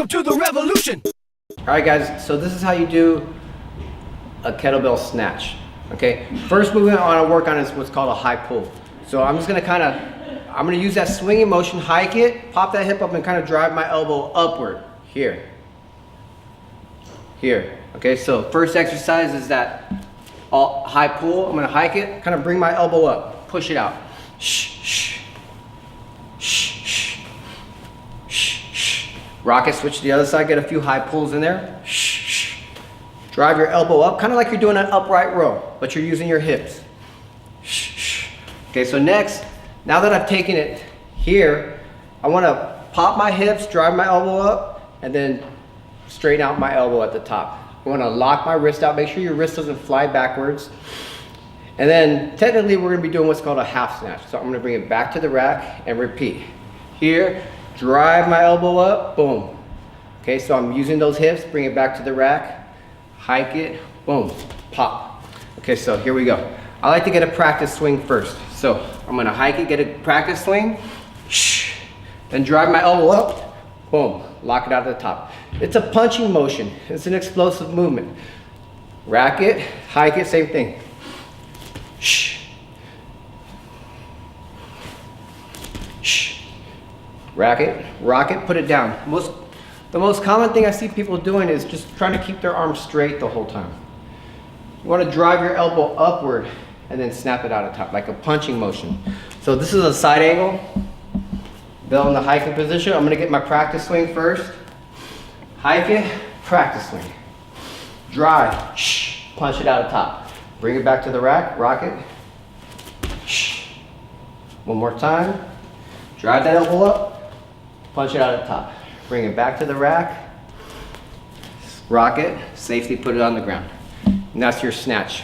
to the revolution. All right, guys, so this is how you do a kettlebell snatch. Okay, first movement I want to work on is what's called a high pull. So I'm just gonna use that swinging motion, hike it, pop that hip up and kind of drive my elbow upward. Here. Okay, so first exercise is that high pull. I'm gonna hike it, kind of bring my elbow up, push it out. Rock it, switch to the other side, get a few high pulls in there. Drive your elbow up, kind of like you're doing an upright row, but you're using your hips. Okay, so next, now that I've taken it here, I want to pop my hips, drive my elbow up, and then straighten out my elbow at the top. I want to lock my wrist out, make sure your wrist doesn't fly backwards. And then technically we're going to be doing what's called a half snatch. So I'm going to bring it back to the rack and repeat. Here, drive my elbow up, boom. Okay, so I'm using those hips, bring it back to the rack, hike it, boom, pop. Okay, so here we go. I like to get a practice swing first. So I'm gonna hike it, get a practice swing, then drive my elbow up, boom, lock it out at the top. It's a punching motion, it's an explosive movement. Rack it, hike it, same thing. Rack it, rock it, put it down. The most common thing I see people doing is just trying to keep their arms straight the whole time. You want to drive your elbow upward and then snap it out at top, like a punching motion. So this is a side angle. Bell in the hiking position. I'm going to get my practice swing first. Hike it, practice swing. Drive, punch it out at top. Bring it back to the rack, rock it. One more time. Drive that elbow up, punch it out at top. Bring it back to the rack, rock it, safely put it on the ground. And that's your snatch.